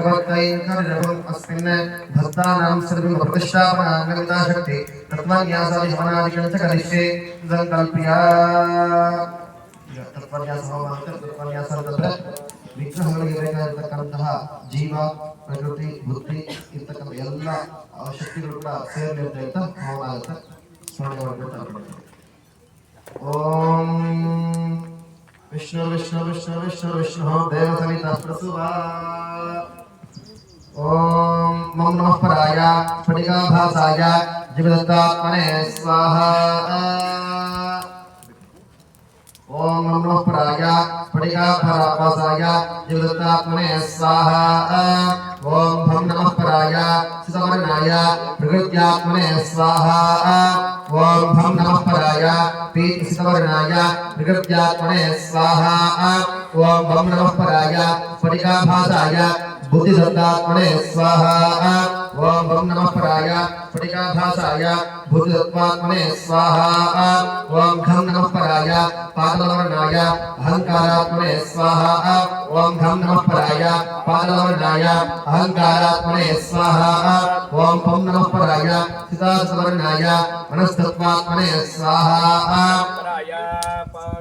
भगवत्कैङ्कर्यम् अस्मिन् भक्तानां सर्वं प्रतिष्ठापनाङ्गलिता शक्ति तत्त्वज्ञासादि हवनादिकं च करिष्ये संकल्प्य तत्त्वज्ञासं तत्र विग्रहಗಳಿಗೆ ಬೇಕಾಗಿರತಕ್ಕಂತಹ ಜೀವ ಪ್ರಕೃತಿ ಬುದ್ಧಿ ಇರ್ತಕ್ಕಂಥ ಎಲ್ಲ ಶಕ್ತಿಗಳು ಕೂಡ ಸೇರಿರುತ್ತೆ ಅಂತ ಹೋಮ ಆಗುತ್ತೆ ಸ್ಮರಣೆ ಮಾಡಬೇಕು ಓಂ विष्णु विष्णु विष्णु विष्णु विष्णु देवसमित प्रसुवा ओम मम नमः पराय स्फटिकाभासाय जीवदत्तात्मने स्वाहा ओम मम नमः पराय स्फटिकाभासाय जीवदत्तात्मने स्वाहा ओम भम नमः पराय सितवर्णाय प्रकृत्यात्मने स्वाहा ओम भम नमः पराय पीतसितवर्णाय प्रकृत्यात्मने स्वाहा ओम भम नमः पराय स्फटिकाभासाय बुद्धिदत्तात्मने स्वाहा ओम भम नमः पराय स्फटिकाभासाय बुद्धिदत्तात्मने स्वाहा ओम घम नमः पराय पादवर्णाय अहंकारात्मने स्वाहा ओम घम नमः पराय पादवर्णाय अहंकारात्मने स्वाहा ओम पम नमः पराय सितासवर्णाय मनस्तत्वात्मने स्वाहा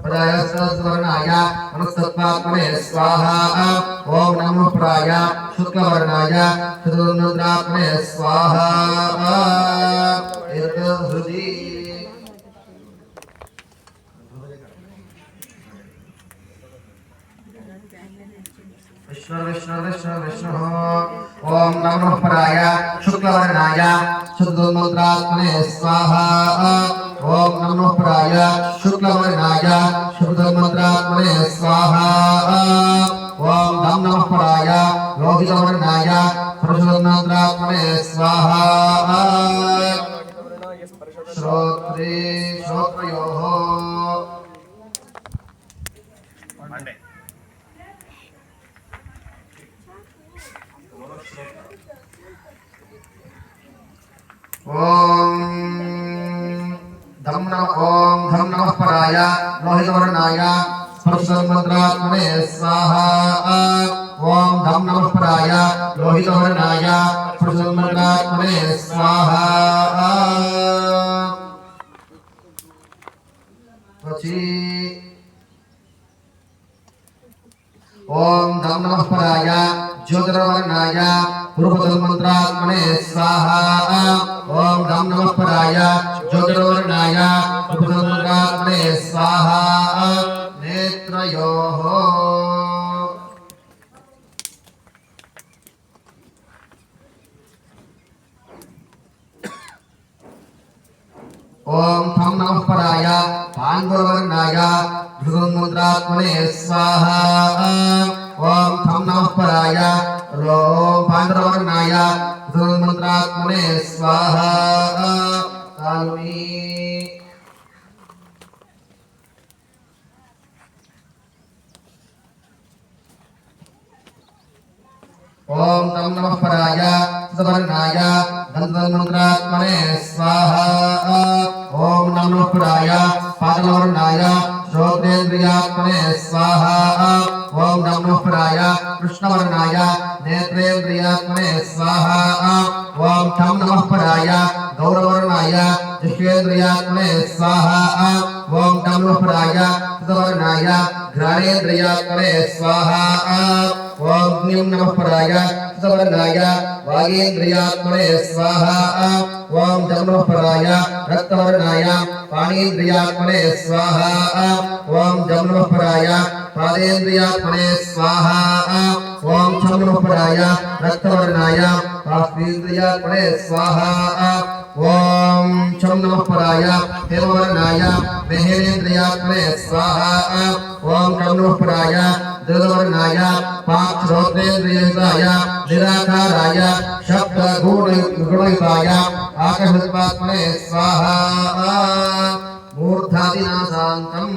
पराय सितासवर्णाय मनस्तत्वात्मने स्वाहा ओम नमः पराय शुक्लवर्णाय चतुर्मुद्रात्मने स्वाहा हृदि विष्णु विष्णु विष्णु विष्णु ओम नमः पराय शुक्लवर्णाय चतुर्मुद्रात्मने स्वाहा ओम नमः पराय शुक्लवर्णाय चतुर्मुद्रात्मने स्वाहा ओम नमः पराय लोहितवर्णाय चतुर्मुद्रात्मने स्वाहा श्रोत्रे श्रोत्रयोः ओम धम नमः पराय लोहितवर्णाय स्पर्शमुद्रात्मने स्वाहा ओम धम नमः पराय लोहितवर्णाय स्पर्शमुद्रात्मने स्वाहा ओम धम नमः पराय ज्योतिर्वर्णाय पूर्वतन्मन्त्रात्मने स्वाहा ओम धम नमः पराय ज्योतिर्वर्णाय पूर्वतन्मन्त्रात्मने स्वाहा नेत्रयोः ओम थम नमः पराय पाण्डुवर्णाय पूर्वतन्मन्त्रात्मने स्वाहा ओम थम नमः पराय पाण्डुवर्णाय पूर्वतन्मन्त्रात्मने स्वाहा कालमी ओम तम नमः पराय सुवर्णाय दन्तमन्त्रात्मने स्वाहा ओम नमः पराय पादवर्णाय श्रोत्रेन्द्रियात्मने स्वाहा ओम नमः पराय कृष्णवर्णाय नेत्रेन्द्रियात्मने स्वाहा ओम तम नमः पराय गौरवर्णाय जिह्वेन्द्रियात्मने स्वाहा ओम नमः पराय सुवर्णाय घ्राणेन्द्रियात्मने स्वाहा ओम नमः पराय सुवर्णाय वागेन्द्रियात्मने स्वाहा ओम नमः पराय रक्तवर्णाय पाणेन्द्रियात्मने स्वाहा ओम नमः पराय पादेन्द्रियात्मने स्वाहा ओम नमः पराय रक्तवर्णाय पास्त्रेन्द्रियात्मने स्वाहा ओम नमः पराय हेमवर्णाय महेन्द्रियात्मने स्वाहा ओम नमः पराय दृढवर्णाय पाक्षरोत्रेन्द्रियाय निराकाराय शब्दगुणयुक्ताय आकाशत्वात्मने स्वाहा मूर्धादिनाशान्तम्